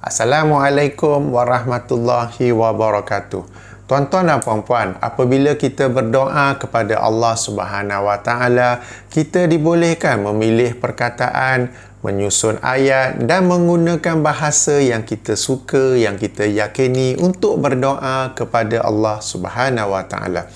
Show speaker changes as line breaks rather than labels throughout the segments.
Assalamualaikum warahmatullahi wabarakatuh. Tuan-tuan dan puan-puan, apabila kita berdoa kepada Allah Subhanahu Wa Taala, kita dibolehkan memilih perkataan, menyusun ayat dan menggunakan bahasa yang kita suka, yang kita yakini untuk berdoa kepada Allah Subhanahu Wa Taala.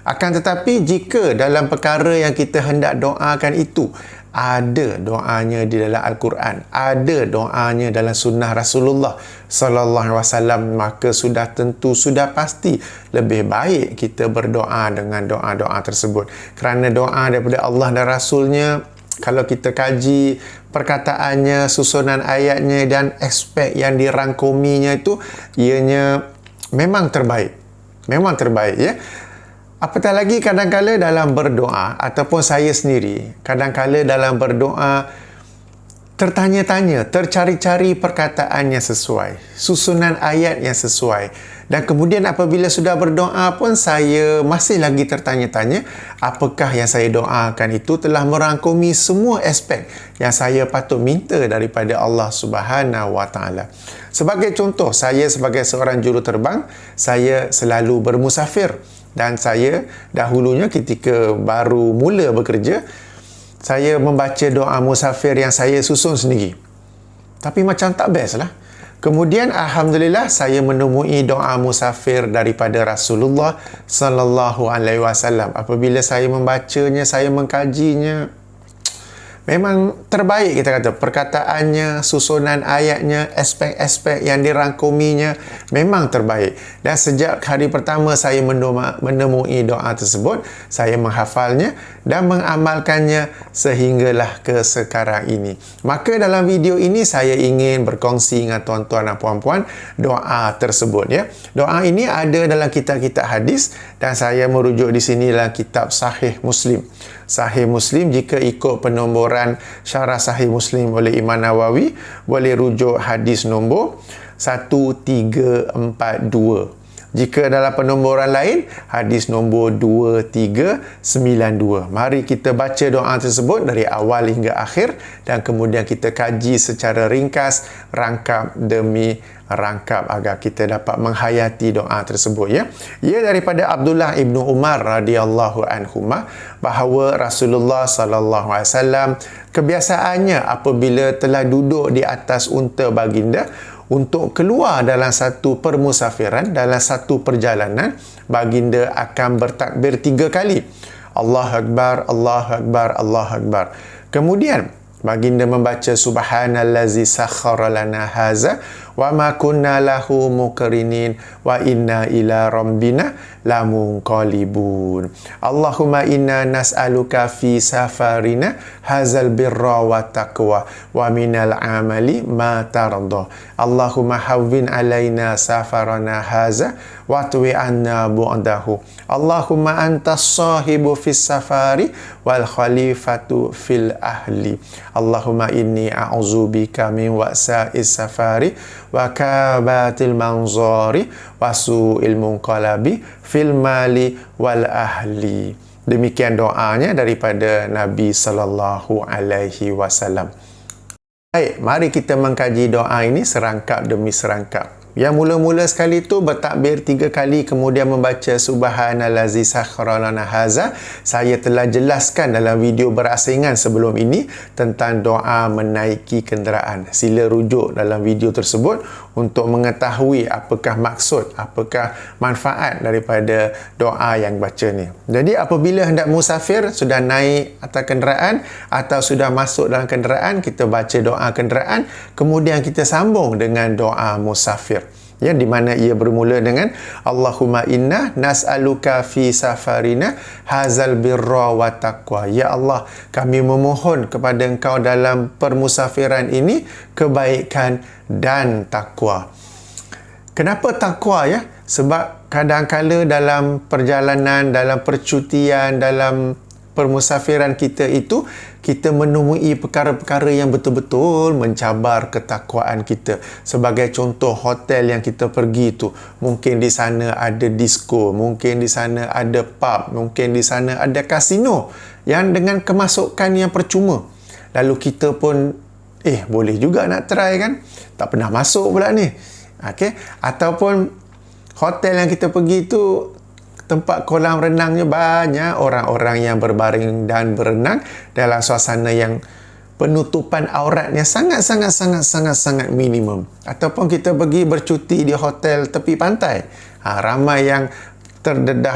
Akan tetapi jika dalam perkara yang kita hendak doakan itu ada doanya di dalam Al-Quran, ada doanya dalam sunnah Rasulullah sallallahu alaihi wasallam, maka sudah tentu, sudah pasti lebih baik kita berdoa dengan doa-doa tersebut. Kerana doa daripada Allah dan Rasulnya, kalau kita kaji perkataannya, susunan ayatnya dan aspek yang dirangkuminya itu, ianya memang terbaik. Memang terbaik, ya. Apatah lagi kadang-kala dalam berdoa, ataupun saya sendiri, kadang-kala dalam berdoa tertanya-tanya, tercari-cari perkataan yang sesuai, susunan ayat yang sesuai. Dan kemudian apabila sudah berdoa pun saya masih lagi tertanya-tanya, apakah yang saya doakan itu telah merangkumi semua aspek yang saya patut minta daripada Allah Subhanahu Wa Taala. Sebagai contoh, saya sebagai seorang juruterbang, saya selalu bermusafir. Dan saya dahulunya ketika baru mula bekerja, saya membaca doa musafir yang saya susun sendiri. Tapi macam tak best lah. Kemudian alhamdulillah saya menemui doa musafir daripada Rasulullah sallallahu alaihi wasallam. Apabila saya membacanya, saya mengkajinya, memang terbaik, kita kata. Perkataannya, susunan ayatnya, aspek-aspek yang dirangkuminya memang terbaik. Dan sejak hari pertama saya menemui doa tersebut, saya menghafalnya dan mengamalkannya sehinggalah ke sekarang ini. Maka dalam video ini saya ingin berkongsi dengan tuan-tuan dan puan-puan doa tersebut, ya. Doa ini ada dalam kitab-kitab hadis dan saya merujuk di sini dalam kitab Sahih Muslim. Sahih Muslim, jika ikut penomboran Syarah Sahih Muslim oleh Imam Nawawi, boleh rujuk hadis nombor 1342. Jika dalam penomboran lain, hadis nombor 2392. Mari kita baca doa tersebut dari awal hingga akhir dan kemudian kita kaji secara ringkas, rangkap demi rangkap agar kita dapat menghayati doa tersebut, ya. Ia daripada Abdullah ibnu Umar radhiyallahu anhuma bahawa Rasulullah sallallahu alaihi wasallam kebiasaannya apabila telah duduk di atas unta baginda untuk keluar dalam satu permusafiran, dalam satu perjalanan, baginda akan bertakbir 3 kali. Allahu Akbar, Allahu Akbar, Allahu Akbar. Kemudian baginda membaca subhanallazi sakhkhara lana haza wa ma kunna lahu muqrinin wa inna ila rabbina lamunqalibun. Allahumma inna nas'aluka fi safarina hazal birra wa taqwa wa minal amali ma tarda. Allahumma hawwin alaina safarana haza wa tuwi anna bu'dahu. Allahumma antas sahibu fis safari wal khalifatu fil ahli. Allahumma inni a'udzubika min wa'sa'is safari wa kabatil manzari wa su'il munqalabi fil mali wal ahli. Demikian doanya daripada Nabi sallallahu alaihi wasallam. Baik, mari kita mengkaji doa ini serangkap demi serangkap. Yang mula-mula sekali tu bertakbir 3 kali, kemudian membaca subhanallazi sakhkhara lana haza. Saya telah jelaskan dalam video berasingan sebelum ini tentang doa menaiki kenderaan. Sila rujuk dalam video tersebut untuk mengetahui apakah maksud, apakah manfaat daripada doa yang baca ni. Jadi apabila hendak musafir, sudah naik atas kenderaan atau sudah masuk dalam kenderaan, kita baca doa kenderaan, kemudian kita sambung dengan doa musafir, ya, di mana ia bermula dengan Allahumma inna nas'aluka fi safarina hazal birra wa taqwa. Ya Allah, kami memohon kepada Engkau dalam permusafiran ini kebaikan dan takwa. Kenapa takwa, ya? Sebab kadang-kala dalam perjalanan, dalam percutian, dalam permusafiran kita itu, kita menemui perkara-perkara yang betul-betul mencabar ketakwaan kita. Sebagai contoh, hotel yang kita pergi itu, mungkin di sana ada disko, mungkin di sana ada pub, mungkin di sana ada kasino yang dengan kemasukan yang percuma. Lalu kita pun boleh juga nak try kan, tak pernah masuk pula ni. Okey, ataupun hotel yang kita pergi tu tempat kolam renangnya banyak orang-orang yang berbaring dan berenang dalam suasana yang penutupan auratnya sangat minimum. Ataupun kita pergi bercuti di hotel tepi pantai, ramai yang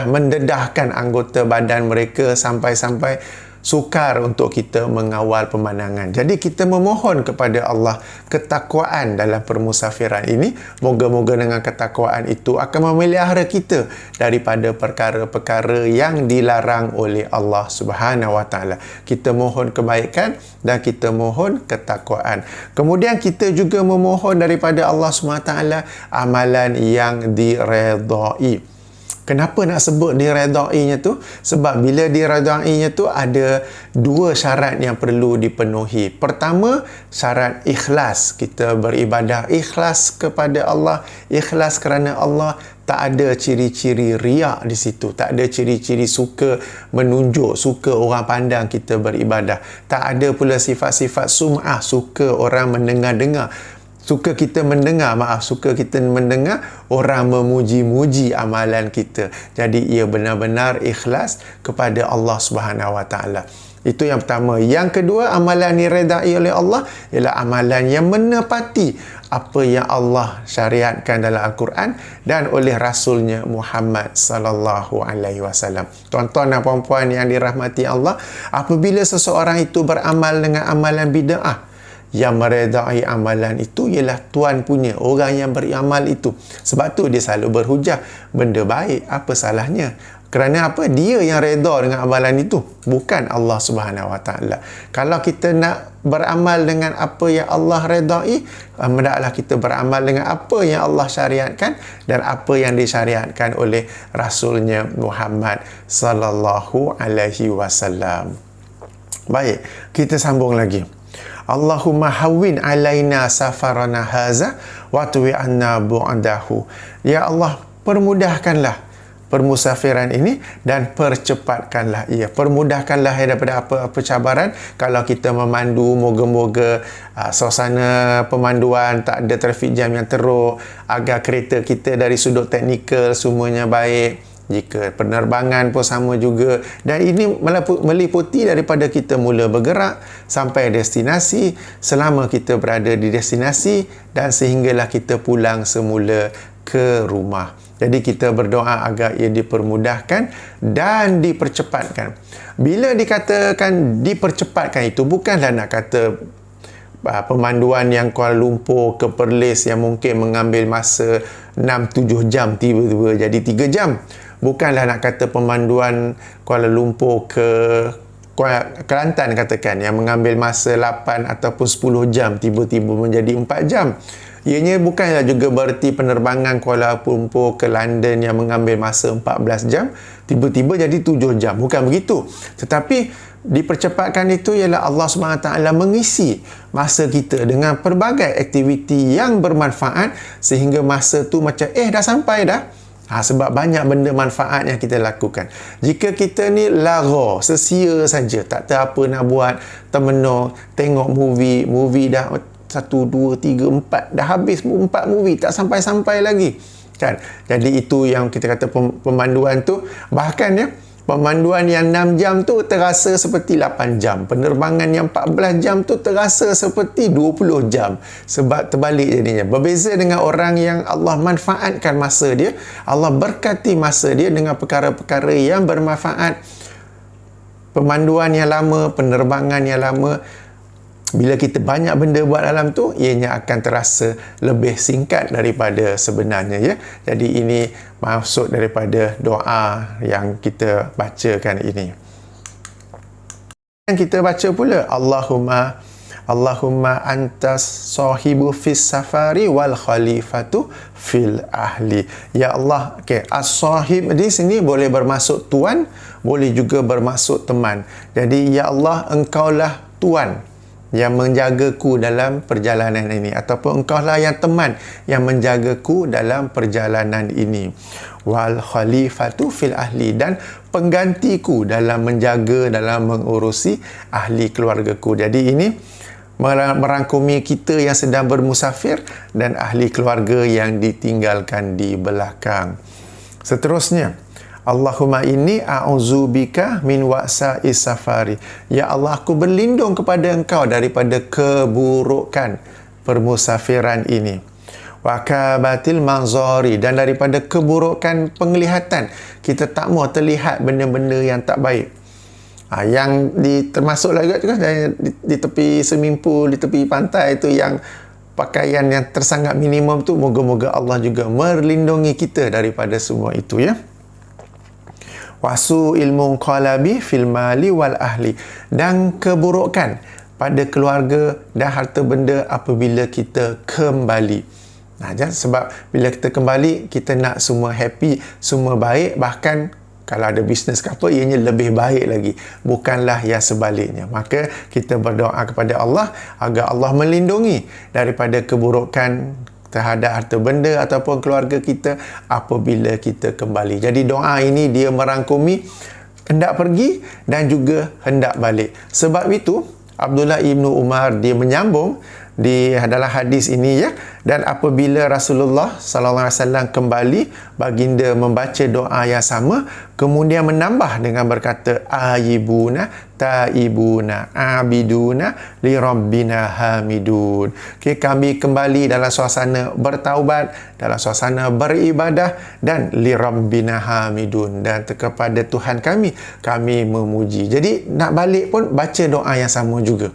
mendedahkan anggota badan mereka sampai-sampai sukar untuk kita mengawal pemandangan. Jadi kita memohon kepada Allah ketakwaan dalam permusafiran ini. Moga-moga dengan ketakwaan itu akan memelihara kita daripada perkara-perkara yang dilarang oleh Allah Subhanahu Wa Taala. Kita mohon kebaikan dan kita mohon ketakwaan. Kemudian kita juga memohon daripada Allah Subhanahu Wa Taala amalan yang diredai. Kenapa nak sebut diredainya tu? Sebab bila diredainya tu ada dua syarat yang perlu dipenuhi. Pertama, syarat ikhlas. Kita beribadah ikhlas kepada Allah, ikhlas kerana Allah. Tak ada ciri-ciri riak di situ. Tak ada ciri-ciri suka menunjuk, suka orang pandang kita beribadah. Tak ada pula sifat-sifat sum'ah, suka orang mendengar-dengar. Suka kita mendengar orang memuji-muji amalan kita. Jadi ia benar-benar ikhlas kepada Allah Subhanahu Wa Taala. Itu yang pertama. Yang kedua, amalan diredai oleh Allah ialah amalan yang menepati apa yang Allah syariatkan dalam Al-Quran dan oleh Rasulnya Muhammad sallallahu alaihi wasallam. Tuan-tuan dan puan-puan yang dirahmati Allah, apabila seseorang itu beramal dengan amalan bid'ah, yang meredai amalan itu ialah Tuhan punya, orang yang beramal itu. Sebab tu dia selalu berhujah, benda baik, apa salahnya? Kerana apa? Dia yang reda dengan amalan itu, bukan Allah Subhanahu Wa Taala. Kalau kita nak beramal dengan apa yang Allah redai, hendaklah kita beramal dengan apa yang Allah syariatkan dan apa yang disyariatkan oleh Rasulnya Muhammad sallallahu alaihi wasallam. Baik, kita sambung lagi. Allahumma hawwin alaina safarana haza wa tuwi anna bu'dahu. Ya Allah, permudahkanlah permusafiran ini dan percepatkanlah ia. Permudahkanlah daripada apa-apa cabaran. Kalau kita memandu, moga-moga suasana pemanduan tak ada trafik jam yang teruk, agar kereta kita dari sudut teknikal semuanya baik. Jika penerbangan pun sama juga. Dan ini meliputi daripada kita mula bergerak sampai destinasi, selama kita berada di destinasi dan sehinggalah kita pulang semula ke rumah. Jadi kita berdoa agar ia dipermudahkan dan dipercepatkan. Bila dikatakan dipercepatkan itu, bukanlah nak kata pemanduan yang Kuala Lumpur ke Perlis yang mungkin mengambil masa 6-7 jam tiba-tiba jadi 3 jam. Bukanlah nak kata pemanduan Kuala Lumpur ke Kelantan katakan yang mengambil masa 8 ataupun 10 jam tiba-tiba menjadi 4 jam. Ianya bukanlah juga bererti penerbangan Kuala Lumpur ke London yang mengambil masa 14 jam tiba-tiba jadi 7 jam. Bukan begitu. Tetapi dipercepatkan itu ialah Allah SWT mengisi masa kita dengan pelbagai aktiviti yang bermanfaat sehingga masa tu macam dah sampai dah. Sebab banyak benda manfaat yang kita lakukan. Jika kita ni lara, sesia saja, tak tahu apa nak buat, termenung, tengok movie dah 1, 2, 3, 4, dah habis 4 movie, tak sampai-sampai lagi. Kan? Jadi itu yang kita kata pemanduan tu, bahkan ya, pemanduan yang 6 jam tu terasa seperti 8 jam. Penerbangan yang 14 jam tu terasa seperti 20 jam. Sebab terbalik jadinya. Berbeza dengan orang yang Allah manfaatkan masa dia. Allah berkati masa dia dengan perkara-perkara yang bermanfaat. Pemanduan yang lama, penerbangan yang lama. Bila kita banyak benda buat dalam tu, ianya akan terasa lebih singkat daripada sebenarnya ya. Jadi ini maksud daripada doa yang kita bacakan ini. Dan kita baca pula Allahumma antas sahibu fis safari wal khalifatu fil ahli. Ya Allah, as-sahib di sini boleh bermaksud tuan, boleh juga bermaksud teman. Jadi ya Allah, engkaulah tuan yang menjagaku dalam perjalanan ini, ataupun engkaulah yang teman yang menjagaku dalam perjalanan ini. Wal khalifatu fil ahli, dan penggantiku dalam menjaga, dalam mengurusi ahli keluargaku. Jadi ini merangkumi kita yang sedang bermusafir dan ahli keluarga yang ditinggalkan di belakang. Seterusnya, Allahumma inni a'udzubika min wa'sa'is safari. Ya Allah, aku berlindung kepada Engkau daripada keburukan permusafiran ini. Wa kabatil manzari, dan daripada keburukan penglihatan. Kita tak mau terlihat benda-benda yang tak baik. Yang termasuk lagi tu kan di tepi swimming pool, di tepi pantai tu, yang pakaian yang tersangat minimum tu, moga-moga Allah juga melindungi kita daripada semua itu, ya. Wasu ilmu qalabi fil mali wal ahli, dan keburukan pada keluarga dan harta benda apabila kita kembali. Sebab bila kita kembali, kita nak semua happy, semua baik, bahkan kalau ada bisnes ke apa, ianya lebih baik lagi. Bukanlah yang sebaliknya. Maka kita berdoa kepada Allah agar Allah melindungi daripada keburukan terhadap harta benda ataupun keluarga kita apabila kita kembali. Jadi doa ini dia merangkumi hendak pergi dan juga hendak balik. Sebab itu Abdullah ibnu Umar dia menyambung di dalam hadis ini, ya, dan apabila Rasulullah sallallahu alaihi wasallam kembali, baginda membaca doa yang sama, kemudian menambah dengan berkata ayibuna taibuna abiduna li rabbina hamidun. Kami kembali dalam suasana bertaubat, dalam suasana beribadah, dan li rabbina hamidun, dan kepada Tuhan kami memuji. Jadi nak balik pun baca doa yang sama juga,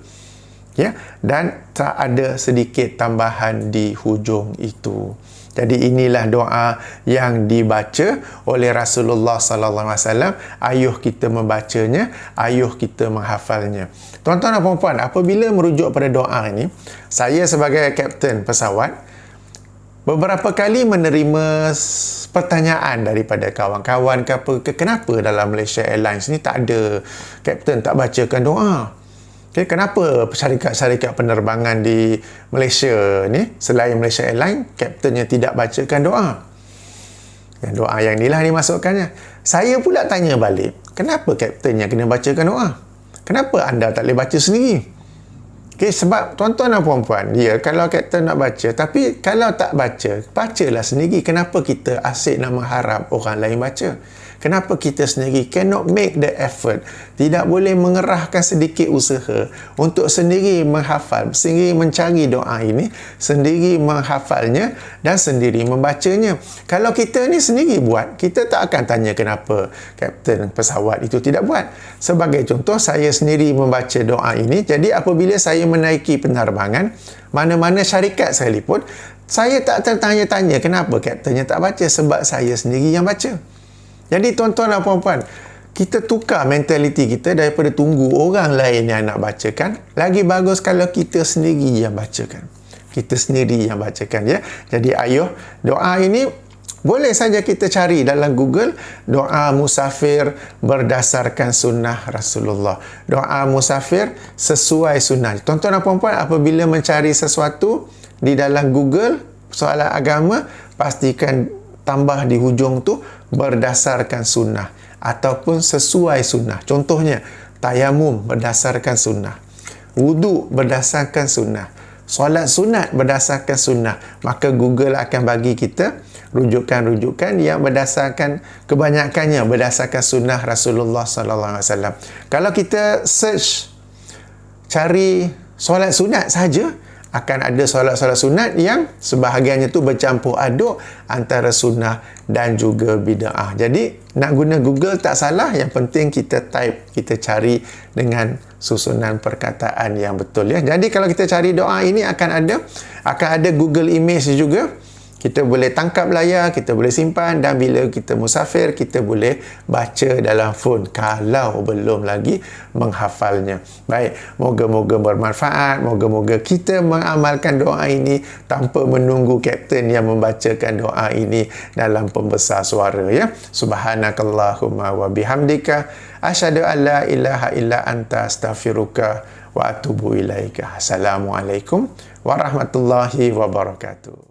ya, dan tak ada sedikit tambahan di hujung itu. Jadi inilah doa yang dibaca oleh Rasulullah sallallahu alaihi wasallam. Ayuh kita membacanya, ayuh kita menghafalnya. Tuan-tuan dan puan-puan, apabila merujuk pada doa ini, saya sebagai kapten pesawat beberapa kali menerima pertanyaan daripada kawan-kawan ke apa, kenapa dalam Malaysia Airlines ni tak ada kapten tak bacakan doa? Kenapa syarikat-syarikat penerbangan di Malaysia ni, selain Malaysia Airlines, kaptennya tidak bacakan doa? Dan doa yang inilah dimasukkannya. Saya pula tanya balik, kenapa kaptennya kena bacakan doa? Kenapa anda tak boleh baca sendiri? Sebab tuan-tuan dan puan-puan, kalau kapten nak baca, tapi kalau tak baca, bacalah sendiri. Kenapa kita asyik nak mengharap orang lain baca? Kenapa kita sendiri cannot make the effort, tidak boleh mengerahkan sedikit usaha untuk sendiri menghafal, sendiri mencari doa ini, sendiri menghafalnya dan sendiri membacanya? Kalau kita ni sendiri buat, kita tak akan tanya kenapa kapten pesawat itu tidak buat. Sebagai contoh, saya sendiri membaca doa ini. Jadi apabila saya menaiki penerbangan, mana-mana syarikat sekalipun, saya tak tertanya-tanya kenapa kaptennya tak baca, sebab saya sendiri yang baca. Jadi tuan-tuan dan puan-puan, kita tukar mentaliti kita daripada tunggu orang lain yang nak bacakan. Lagi bagus kalau kita sendiri yang bacakan. Kita sendiri yang bacakan, ya. Jadi ayuh, doa ini boleh saja kita cari dalam Google, doa musafir berdasarkan sunnah Rasulullah. Doa musafir sesuai sunnah. Tuan-tuan dan puan-puan, apabila mencari sesuatu di dalam Google, soalan agama, pastikan tambah di hujung tu berdasarkan sunnah ataupun sesuai sunnah. Contohnya, tayamum berdasarkan sunnah, wuduk berdasarkan sunnah, solat sunat berdasarkan sunnah. Maka Google akan bagi kita rujukan-rujukan yang berdasarkan, kebanyakannya berdasarkan sunnah Rasulullah sallallahu alaihi wasallam. Kalau kita search cari solat sunat saja, akan ada solat-solat sunat yang sebahagiannya tu bercampur aduk antara sunnah dan juga bid'ah. Jadi nak guna Google tak salah, yang penting kita type, kita cari dengan susunan perkataan yang betul, ya. Jadi kalau kita cari doa ini akan ada Google Image juga. Kita boleh tangkap layar, kita boleh simpan, dan bila kita musafir, kita boleh baca dalam phone kalau belum lagi menghafalnya. Baik, moga-moga bermanfaat, moga-moga kita mengamalkan doa ini tanpa menunggu kapten yang membacakan doa ini dalam pembesar suara, ya. Subhanakallahumma wa bihamdika asyhadu an la ilaha illa anta astaghfiruka wa atubu ilaika. Assalamualaikum warahmatullahi wabarakatuh.